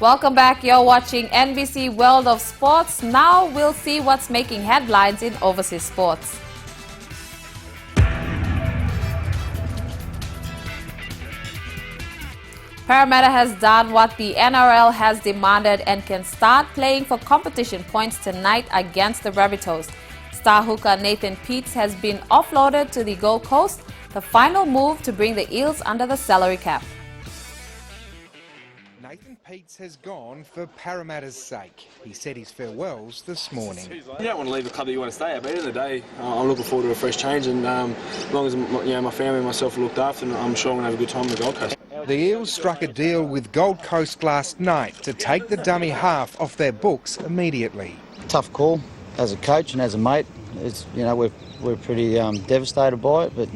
Welcome back. You're watching NBC World of Sports. Now we'll see what's making headlines in overseas sports. Parramatta has done what the NRL has demanded and can start playing for competition points tonight against the Rabbitohs. Star hooker Nathan Peats has been offloaded to the Gold Coast, the final move to bring the Eels under the salary cap. Nathan Peats has gone for Parramatta's sake. He said his farewells this morning. You don't want to leave a club that you want to stay at, but at the end of the day, I'm looking forward to a fresh change, and as long as my family and myself are looked after, I'm sure I'm going to have a good time on the Gold Coast. The Eels struck a deal with Gold Coast last night to take the dummy half off their books immediately. Tough call as a coach and as a mate. It's, we're pretty devastated by it, but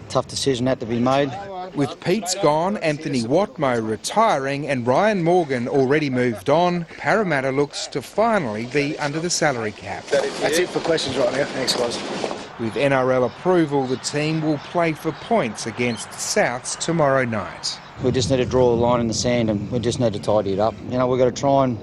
tough decision had to be made. With Peats gone, Anthony Watmo retiring and Ryan Morgan already moved on, Parramatta looks to finally be under the salary cap. That's it for questions right now. Thanks, guys. With NRL approval, the team will play for points against Souths tomorrow night. We just need to draw a line in the sand and we just need to tidy it up. We've got to try and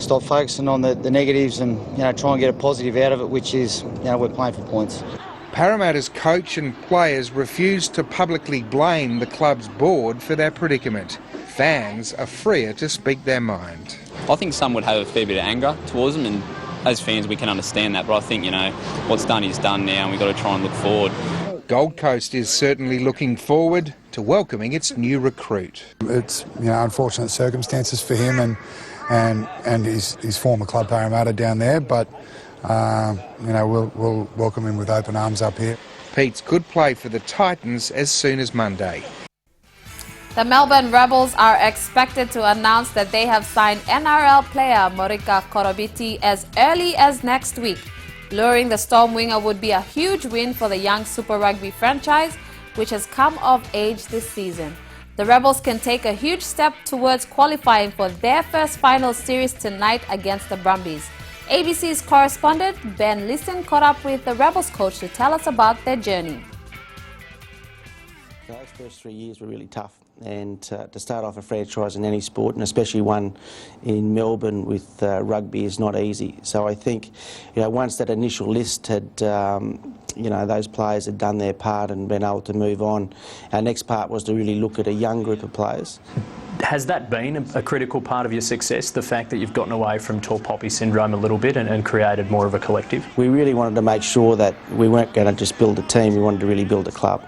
stop focusing on the negatives and, try and get a positive out of it, which is, we're playing for points. Parramatta's coach and players refuse to publicly blame the club's board for their predicament. Fans are freer to speak their mind. I think some would have a fair bit of anger towards them, and as fans we can understand that, but I think, what's done is done now and we've got to try and look forward. Gold Coast is certainly looking forward to welcoming its new recruit. It's unfortunate circumstances for him and his former club Parramatta down there, but we'll welcome him with open arms up here. Peats could play for the Titans as soon as Monday. The Melbourne Rebels are expected to announce that they have signed NRL player Morika Korobiti as early as next week. Luring the Storm winger would be a huge win for the young Super Rugby franchise, which has come of age this season. The Rebels can take a huge step towards qualifying for their first final series tonight against the Brumbies. ABC's correspondent Ben Lisson caught up with the Rebels coach to tell us about their journey. Those first 3 years were really tough, and to start off a franchise in any sport, and especially one in Melbourne with rugby, is not easy. So I think, once that initial list had, those players had done their part and been able to move on, our next part was to really look at a young group of players. Has that been a critical part of your success, the fact that you've gotten away from tall poppy syndrome a little bit and created more of a collective? We really wanted to make sure that we weren't going to just build a team, we wanted to really build a club.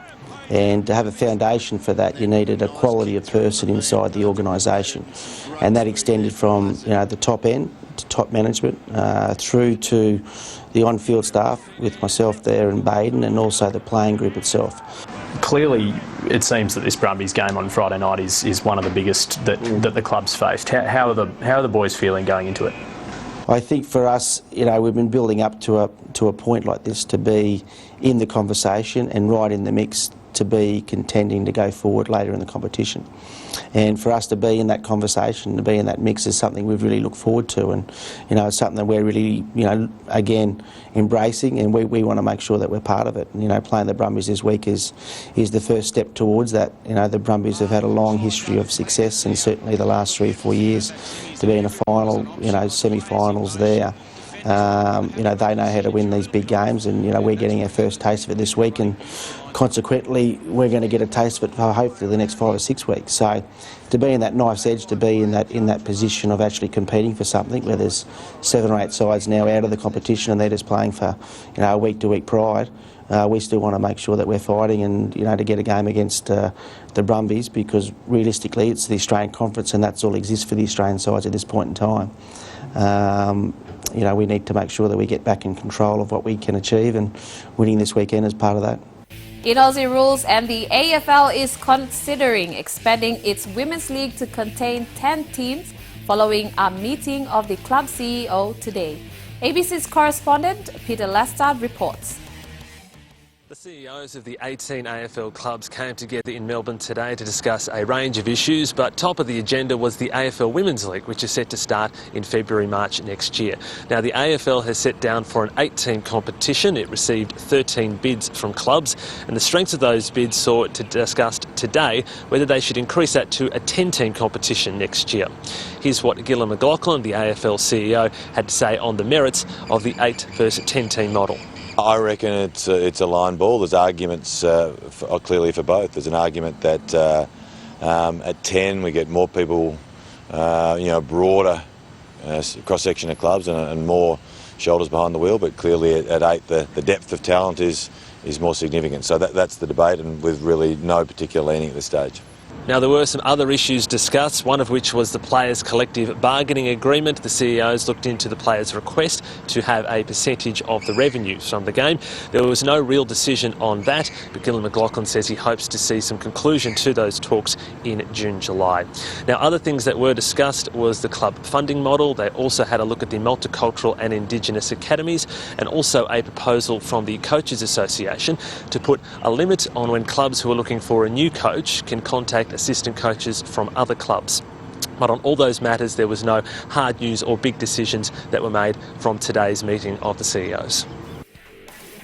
And to have a foundation for that, you needed a quality of person inside the organisation. And that extended from the top end, to top management, through to the on-field staff with myself there and Baden, and also the playing group itself. Clearly, it seems that this Brumbies game on Friday night is one of the biggest that the club's faced. How are the boys feeling going into it? I think for us, we've been building up to a point like this to be in the conversation and right in the mix, to be contending to go forward later in the competition. And for us to be in that conversation, to be in that mix, is something we've really looked forward to, and it's something that we're really, again, embracing, and we want to make sure that we're part of it. Playing the Brumbies this week is the first step towards that. The Brumbies have had a long history of success, and certainly the last 3 or 4 years to be in a final, semi-finals there. They know how to win these big games, and we're getting our first taste of it this week, and consequently we're going to get a taste of it for hopefully the next 5 or 6 weeks. So to be in that knife's edge, to be in that position of actually competing for something where there's 7 or 8 sides now out of the competition and they're just playing for a week-to-week pride, we still want to make sure that we're fighting and to get a game against the Brumbies, because realistically it's the Australian Conference and that's all that exists for the Australian sides at this point in time. We need to make sure that we get back in control of what we can achieve, and winning this weekend is part of that. In Aussie rules, and the AFL is considering expanding its Women's League to contain 10 teams following a meeting of the club CEO today. ABC's correspondent Peter Lestard reports. The CEOs of the 18 AFL clubs came together in Melbourne today to discuss a range of issues, but top of the agenda was the AFL Women's League, which is set to start in February-March next year. Now, the AFL has set down for an 8-team competition. It received 13 bids from clubs, and the strength of those bids saw it discussed today whether they should increase that to a 10-team competition next year. Here's what Gillon McLaughlin, the AFL CEO, had to say on the merits of the 8 versus 10-team model. I reckon it's a line ball. There's arguments clearly for both. There's an argument that at 10 we get more people, broader cross-section of clubs and more shoulders behind the wheel, but clearly at 8 the depth of talent is more significant. So that's the debate, and with really no particular leaning at this stage. Now, there were some other issues discussed, one of which was the players' collective bargaining agreement. The CEOs looked into the players' request to have a percentage of the revenues from the game. There was no real decision on that, but Gillon McLaughlin says he hopes to see some conclusion to those talks in June, July. Now, other things that were discussed was the club funding model. They also had a look at the multicultural and Indigenous academies, and also a proposal from the Coaches Association to put a limit on when clubs who are looking for a new coach can contact assistant coaches from other clubs. But on all those matters, there was no hard news or big decisions that were made from today's meeting of the CEOs.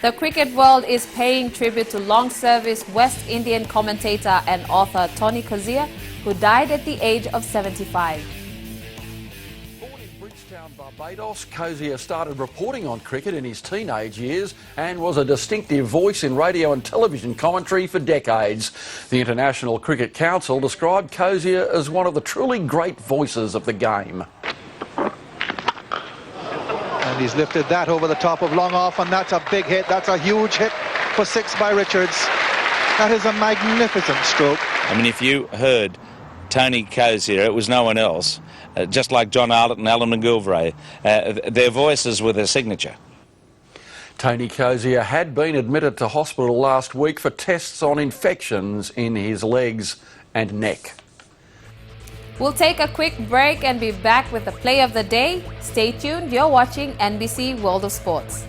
The cricket world is paying tribute to long-service West Indian commentator and author Tony Cozier, who died at the age of 75. Barbados, Cozier started reporting on cricket in his teenage years and was a distinctive voice in radio and television commentary for decades. The International Cricket Council described Cozier as one of the truly great voices of the game. And he's lifted that over the top of long off, and that's a big hit. That's a huge hit for 6 by Richards. That is a magnificent stroke. I mean, if you heard Tony Cozier, it was no one else. Just like John Arlott and Alan McGilvray, their voices were their signature. Tony Cozier had been admitted to hospital last week for tests on infections in his legs and neck. We'll take a quick break and be back with the play of the day. Stay tuned, you're watching NBC World of Sports.